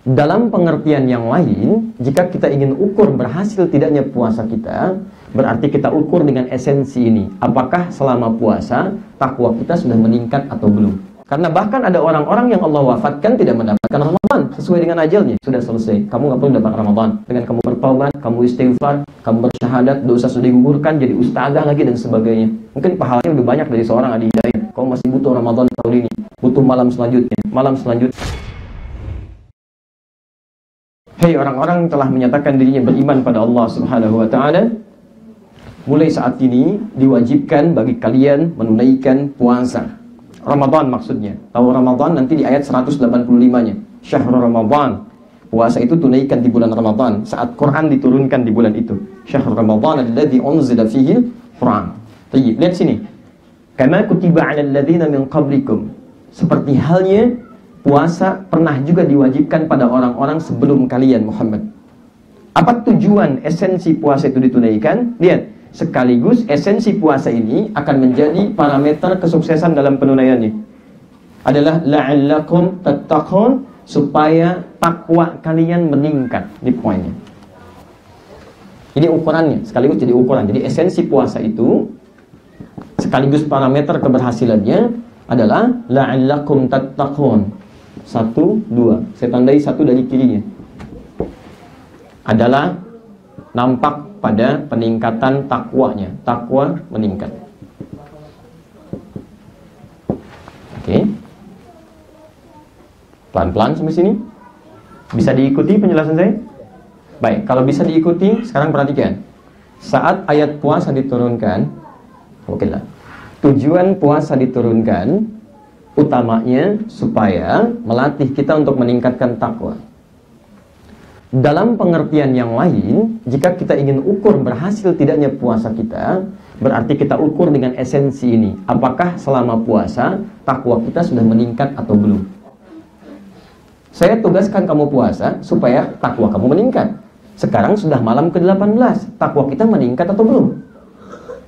Dalam pengertian yang lain, jika kita ingin ukur berhasil tidaknya puasa kita, berarti kita ukur dengan esensi ini. Apakah selama puasa, takwa kita sudah meningkat atau belum? Karena bahkan ada orang-orang yang Allah wafatkan tidak mendapatkan Ramadan sesuai dengan ajalnya. Sudah selesai, kamu nggak perlu dapat Ramadan. Dengan kamu bertaubat, kamu istighfar, kamu bersyahadat, dosa sudah digugurkan, jadi ustazah lagi dan sebagainya. Mungkin pahalanya lebih banyak dari seorang Adi Hidayat. Kamu masih butuh Ramadan tahun ini, butuh malam selanjutnya, malam selanjutnya. Hei orang-orang yang telah menyatakan dirinya beriman pada Allah Subhanahu wa Ta'ala, mulai saat ini diwajibkan bagi kalian menunaikan puasa Ramadan maksudnya. Tahu Ramadan nanti di ayat 185-nya. Syahrul Ramadan. Puasa itu tunaikan di bulan Ramadan saat Quran diturunkan di bulan itu. Syahrul Ramadan alladzi unzila fihi Quran. Baik, lihat sini. Kama kutiba 'alal ladzina min qablikum. Seperti halnya puasa pernah juga diwajibkan pada orang-orang sebelum kalian Muhammad. Apa tujuan esensi puasa itu ditunaikan? Lihat. Sekaligus esensi puasa ini akan menjadi parameter kesuksesan dalam penunaiannya. Adalah la'allakum tattaqun, supaya takwa kalian meningkat. Ini poinnya. Ini ukurannya, sekaligus jadi ukuran. Jadi esensi puasa itu sekaligus parameter keberhasilannya adalah la'allakum tattaqun. 1, 2. Saya tandai 1 dari kirinya. Adalah nampak pada peningkatan takwanya. Takwa meningkat. Oke. Pelan-pelan sampai sini. Bisa diikuti penjelasan saya? Baik, kalau bisa diikuti, sekarang perhatikan. Saat ayat puasa diturunkan, oke lah. Tujuan puasa diturunkan utamanya supaya melatih kita untuk meningkatkan takwa. Dalam pengertian yang lain, jika kita ingin ukur berhasil tidaknya puasa kita, berarti kita ukur dengan esensi ini. Apakah selama puasa, takwa kita sudah meningkat atau belum? Saya tugaskan kamu puasa supaya takwa kamu meningkat. Sekarang sudah malam ke-18, takwa kita meningkat atau belum?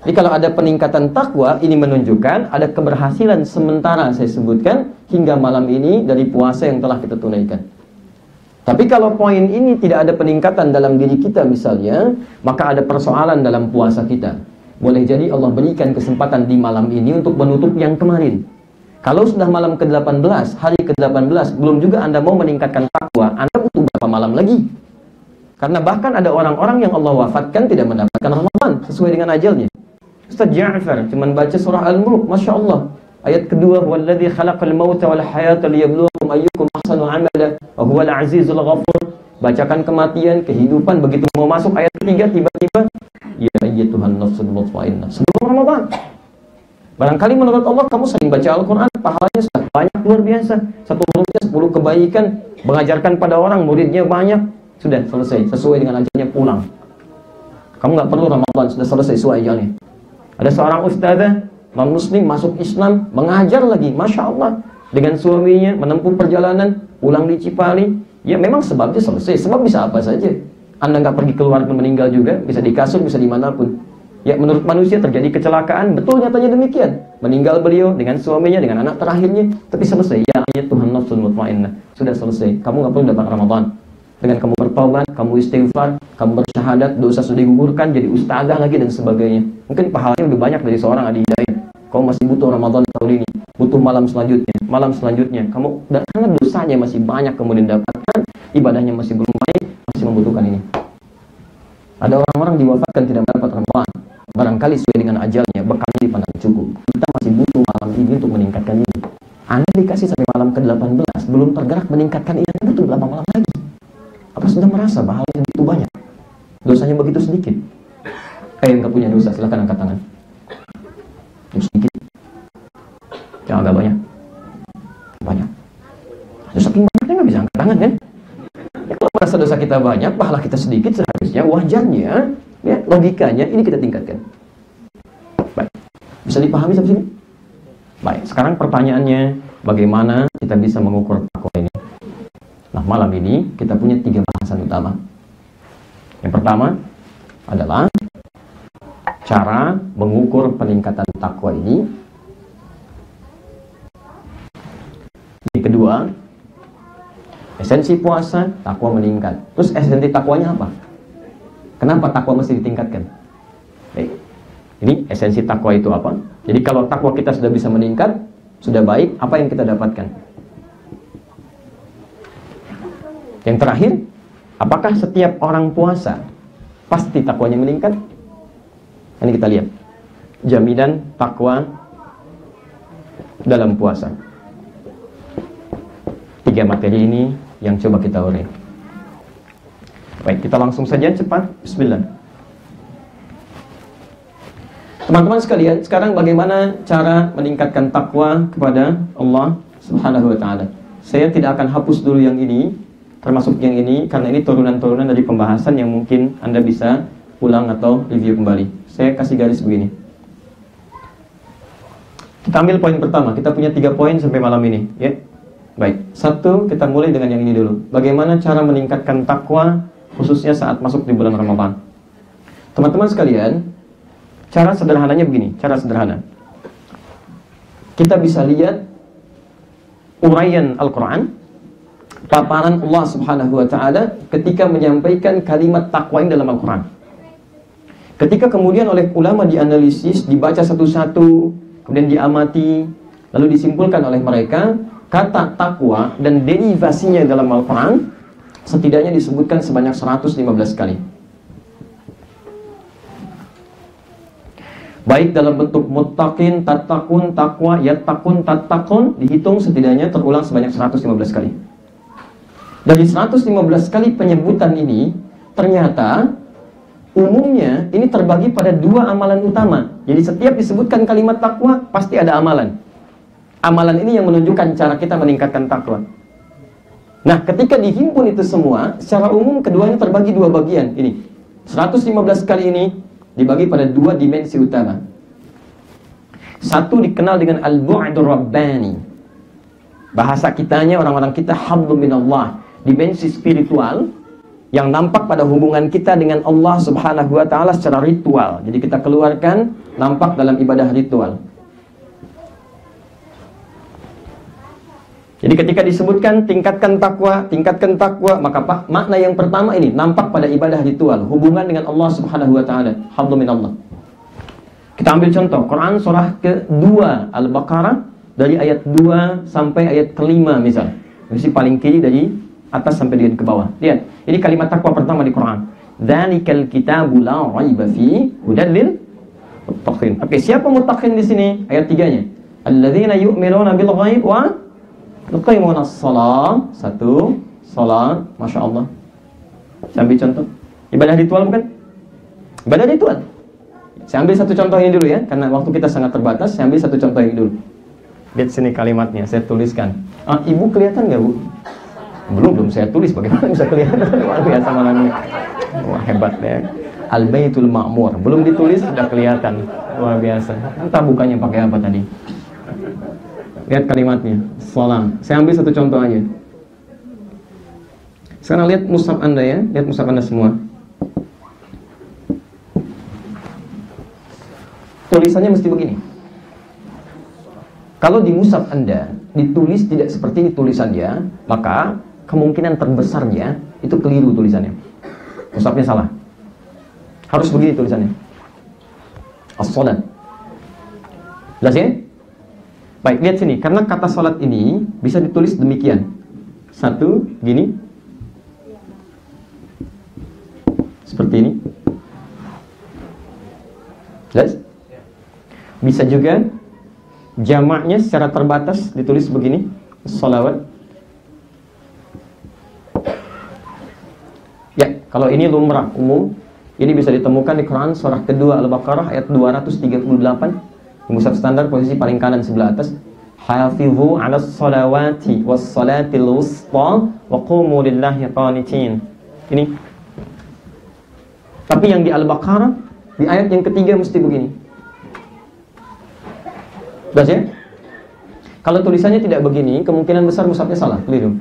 Jadi kalau ada peningkatan takwa, ini menunjukkan ada keberhasilan sementara saya sebutkan hingga malam ini dari puasa yang telah kita tunaikan. Tapi kalau poin ini tidak ada peningkatan dalam diri kita misalnya, maka ada persoalan dalam puasa kita. Boleh jadi Allah berikan kesempatan di malam ini untuk menutup yang kemarin. Kalau sudah malam ke-18, hari ke-18, belum juga Anda mau meningkatkan takwa, Anda butuh berapa malam lagi? Karena bahkan ada orang-orang yang Allah wafatkan tidak mendapatkan Ramadan sesuai dengan ajalnya. Ustaz Ja'far cuman baca surah Al-Mulk, Masya Allah. Ayat kedua, "Walladzi khalaqal mauta wal hayata liyabluwakum ayyukum ahsanu amala wa huwal azizul ghafur." Bacakan kematian, kehidupan, begitu mau masuk ayat ketiga tiba-tiba, "Ya ayyatuhan nafsul mutmainnah." Sebelum Ramadan. Barangkali menurut Allah kamu sering baca Al-Qur'an, pahalanya sudah banyak luar biasa. Satu hurufnya 10 kebaikan, mengajarkan pada orang, muridnya banyak, sudah selesai, sesuai dengan ajalnya pulang. Kamu nggak perlu Ramadan, sudah selesai sesuai ajalnya. Ada seorang ustazah non-muslim masuk Islam, mengajar lagi, Masya Allah, dengan suaminya, menempuh perjalanan, pulang di Cipali. Ya memang sebabnya selesai, sebab bisa apa saja. Anda nggak pergi keluar meninggal juga, bisa di kasur, bisa dimanapun. Ya menurut manusia terjadi kecelakaan, betul nyatanya demikian. Meninggal beliau dengan suaminya, dengan anak terakhirnya, tapi selesai. Ya ayat Tuhan nafsul mutmainnah, sudah selesai. Kamu nggak perlu dapat Ramadan. Dengan kamu bertaubat, kamu istighfar, kamu bersyahadat, dosa sudah digugurkan, jadi ustazah lagi dan sebagainya. Mungkin pahalanya lebih banyak dari seorang Adi Hidayat. Kamu masih butuh Ramadan tahun ini, butuh malam selanjutnya, kamu, karena dosanya masih banyak kemudian dapatkan, ibadahnya masih belum baik, masih membutuhkan ini. Ada orang-orang diwafatkan tidak mendapat Ramadan, barangkali sesuai dengan ajalnya, bekalnya dipandang cukup. Kita masih butuh malam ini untuk meningkatkan ini. Anda dikasih sampai malam ke-18, belum tergerak meningkatkan ini, Anda butuh berapa malam lagi? Apa sudah merasa pahalanya begitu banyak, dosanya begitu sedikit? Yang nggak punya dosa, silahkan angkat tangan. Sedikit, yang agak banyak. Saking banyaknya nggak bisa angkat tangan kan? Ya, kalau merasa dosa kita banyak, pahala kita sedikit, seharusnya wajarnya, ya logikanya ini kita tingkatkan. Baik, bisa dipahami sampai sini? Baik, sekarang pertanyaannya, bagaimana kita bisa mengukur takwa ini? Nah, malam ini kita punya 3 bahasan utama. Yang pertama adalah cara mengukur peningkatan takwa ini. Yang kedua Esensi puasa, takwa meningkat. Terus esensi takwanya apa? Kenapa takwa mesti ditingkatkan? Baik. Ini esensi takwa itu apa? Jadi kalau takwa kita sudah bisa meningkat, sudah baik, apa yang kita dapatkan? Yang terakhir, apakah setiap orang puasa pasti takwanya meningkat? Ini kita lihat jaminan takwa dalam puasa. 3 materi ini yang coba kita urai. Baik, kita langsung saja cepat. Bismillah. Teman-teman sekalian, sekarang bagaimana cara meningkatkan takwa kepada Allah Subhanahu wa taala? Saya tidak akan hapus dulu yang ini, termasuk yang ini, karena ini turunan-turunan dari pembahasan yang mungkin Anda bisa ulang atau review kembali. Saya kasih garis begini. Kita ambil poin pertama. Kita punya 3 poin sampai malam ini, ya. Baik. 1, kita mulai dengan yang ini dulu. Bagaimana cara meningkatkan takwa khususnya saat masuk di bulan Ramadan? Teman-teman sekalian, cara sederhananya begini, cara sederhana. Kita bisa lihat uraian Al-Quran, paparan Allah Subhanahu wa taala ketika menyampaikan kalimat takwa ini dalam Al-Quran. Ketika kemudian oleh ulama dianalisis, dibaca satu-satu, kemudian diamati, lalu disimpulkan oleh mereka, kata takwa dan derivasinya dalam Al-Quran setidaknya disebutkan sebanyak 115 kali. Baik dalam bentuk muttaqin, tattaqun, takwa, yattaqun, tattaqun, dihitung setidaknya terulang sebanyak 115 kali. Dari 115 kali penyebutan ini, ternyata umumnya ini terbagi pada 2 amalan utama. Jadi setiap disebutkan kalimat takwa, pasti ada amalan. Amalan ini yang menunjukkan cara kita meningkatkan takwa. Nah, ketika dihimpun itu semua, secara umum keduanya terbagi 2 bagian. Ini 115 kali ini dibagi pada 2 dimensi utama. Satu dikenal dengan al-bu'dur rabbani. Bahasa kitanya, orang-orang kita, hablum minallah, dimensi spiritual yang nampak pada hubungan kita dengan Allah Subhanahu wa taala secara ritual. Jadi kita keluarkan, nampak dalam ibadah ritual. Jadi ketika disebutkan tingkatkan takwa, maka makna yang pertama ini nampak pada ibadah ritual, hubungan dengan Allah Subhanahu wa taala, hablum minallah. Kita ambil contoh Quran surah ke-2 Al-Baqarah dari ayat 2 sampai ayat ke-5 misal. Mesti paling kiri dari atas sampai dengan ke bawah. Lihat, ini kalimat takwa pertama di Quran. Dzalikal kitabu la raiba fi hudan lil muttaqin. Oke, siapa muttaqin di sini? Ayat 3-nya. Alladzina yu'minuna bil ghaib wa yuqimuna shalah. 1, salat, Masya Allah. Saya ambil contoh. Ibadah ritual bukan? Ibadah ritual. Saya ambil satu contoh ini dulu ya, karena waktu kita sangat terbatas. Saya ambil satu contoh ini dulu. Lihat sini kalimatnya, saya tuliskan. Ibu kelihatan nggak, Bu? Belum saya tulis, bagaimana bisa kelihatan? Luar biasa malamnya. Wah, hebat ya. Al-Baitul Ma'mur, belum ditulis sudah kelihatan. Luar biasa. Entah bukannya pakai apa tadi. Lihat kalimatnya, salam. Saya ambil satu contoh aja. Sekarang lihat mushaf Anda ya, lihat mushaf Anda semua. Tulisannya mesti begini. Kalau di mushaf Anda ditulis tidak seperti ini tulisannya, maka kemungkinan terbesarnya itu keliru tulisannya. Mushafnya salah. Harus begini tulisannya. As-salat. Jelas ya? Baik, lihat sini. Karena kata salat ini bisa ditulis demikian. 1, gini. Seperti ini. Jelas? Bisa juga jamaknya secara terbatas ditulis begini. Sholawat. Ya, kalau ini lumrah umum, ini bisa ditemukan di Quran surah kedua Al-Baqarah ayat 238. Di mushaf standar posisi paling kanan sebelah atas. Hafizu 'alas sholawati was salatil wusta wa qumu lillahi qanitin. Ini. Tapi yang di Al-Baqarah di ayat yang ketiga mesti begini. Jelas ya? Kalau tulisannya tidak begini, kemungkinan besar mushafnya salah, keliru.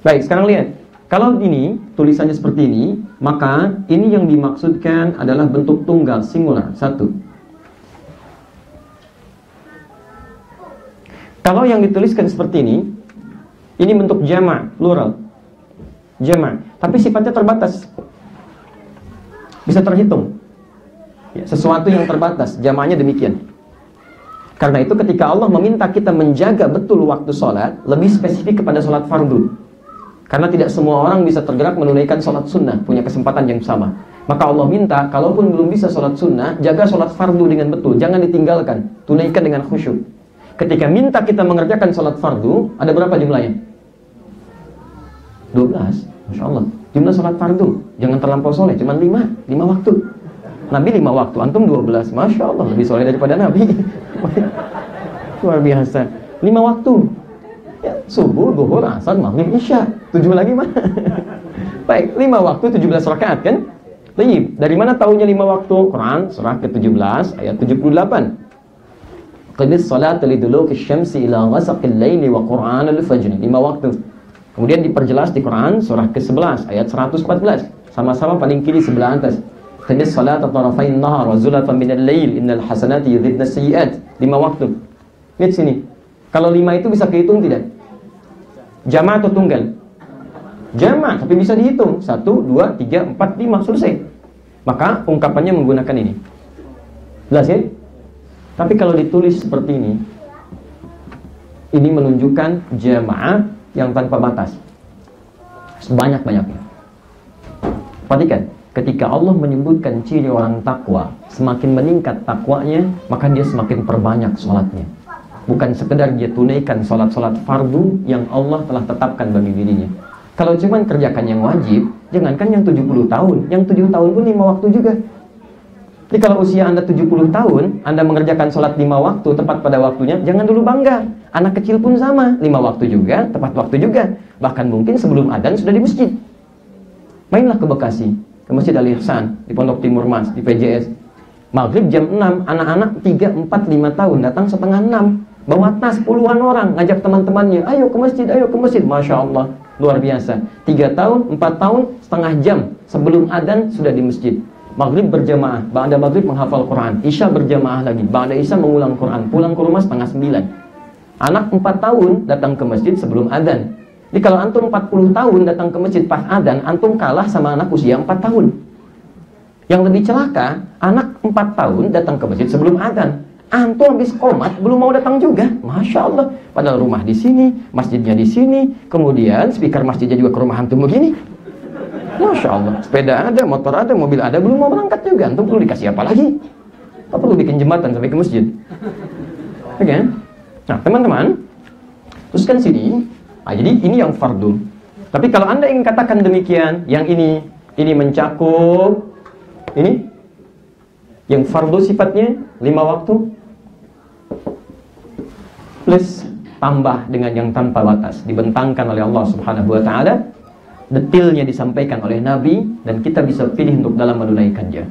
Baik, sekarang lihat. Kalau ini tulisannya seperti ini, maka ini yang dimaksudkan adalah bentuk tunggal, singular, 1. Kalau yang dituliskan seperti ini, Ini bentuk jama', plural. Jama', tapi sifatnya terbatas. Bisa terhitung. Ya, sesuatu yang terbatas, jama'nya demikian. Karena itu ketika Allah meminta kita menjaga betul waktu sholat, lebih spesifik kepada sholat fardu. Karena tidak semua orang bisa tergerak menunaikan sholat sunnah, punya kesempatan yang sama. Maka Allah minta, kalaupun belum bisa sholat sunnah, jaga sholat fardu dengan betul, jangan ditinggalkan, tunaikan dengan khusyuk. Ketika minta kita mengerjakan sholat fardu, ada berapa jumlahnya? 12, Masya Allah. Jumlah sholat fardu, jangan terlampau soleh, cuma 5 waktu. Nabi 5 waktu, antum 12, Masya Allah, lebih soleh daripada Nabi. Luar biasa. 5 waktu ya, subuh, duhur, asar, maghrib, isya. 7 lagi mah. Baik, 5 waktu 17 rakaat kan? Baik, dari mana tahunya 5 waktu? Quran surah ke-17 ayat 78. Qadis salat liduluki syamsi ila ghasaqil laili wa qur'anal fajr. 5 waktu. Kemudian diperjelas di Quran surah ke-11 ayat 114. Sama-sama paling kiri sebelah atas. Qadis salat tarafain nahar wa zulafan minal lail innal hasanati yudhibna sayyi'at. 5 waktu. Lihat sini. Kalau 5 itu bisa kehitung tidak? Jama' atau tunggal? Jama', tapi bisa dihitung. 1, 2, 3, 4, 5, selesai. Maka ungkapannya menggunakan ini. Jelas ya? Tapi kalau ditulis seperti ini menunjukkan jama'ah yang tanpa batas, sebanyak-banyaknya. Perhatikan, ketika Allah menyebutkan ciri orang takwa, semakin meningkat takwanya, maka dia semakin perbanyak sholatnya. Bukan sekedar dia tunaikan sholat-sholat fardu yang Allah telah tetapkan bagi dirinya. Kalau cuma kerjakan yang wajib, jangankan yang 70 tahun, yang 7 tahun pun 5 waktu juga. Jadi kalau usia Anda 70 tahun, Anda mengerjakan sholat 5 waktu, tepat pada waktunya, jangan dulu bangga. Anak kecil pun sama, 5 waktu juga, tepat waktu juga. Bahkan mungkin sebelum adzan sudah di masjid. Mainlah ke Bekasi, ke Masjid Al-Ihsan, di Pondok Timur Mas, di PJS. Maghrib jam 6, anak-anak 3, 4, 5 tahun, datang setengah 6. Bawa tas puluhan orang, ngajak teman-temannya, ayo ke masjid, ayo ke masjid. Masya Allah, luar biasa. 3 tahun, 4 tahun, setengah jam sebelum adzan sudah di masjid. Maghrib berjamaah, ba'da maghrib menghafal Quran. Isya berjamaah lagi, ba'da isya mengulang Quran. Pulang ke rumah setengah 9. Anak 4 tahun datang ke masjid sebelum adzan. Jadi kalau antum 40 tahun datang ke masjid pas adzan, antum kalah sama anak usia 4 tahun. Yang lebih celaka, anak 4 tahun datang ke masjid sebelum adzan. Antum habis qomat belum mau datang juga. Masya Allah. Padahal rumah di sini, masjidnya di sini, kemudian speaker masjidnya juga ke rumah antum begini. Masya Allah, sepeda ada, motor ada, mobil ada, belum mau berangkat juga. Antum perlu dikasih apa lagi? Apa perlu bikin jembatan sampai ke masjid? Oke? Okay? Nah, teman-teman, teruskan sini. Nah, jadi ini yang fardu. Tapi kalau Anda ingin katakan demikian, yang ini mencakup ini, yang fardu sifatnya 5 waktu, plus tambah dengan yang tanpa batas, dibentangkan oleh Allah Subhanahu wa ta'ala. Detailnya disampaikan oleh Nabi dan kita bisa pilih untuk dalam menunaikannya.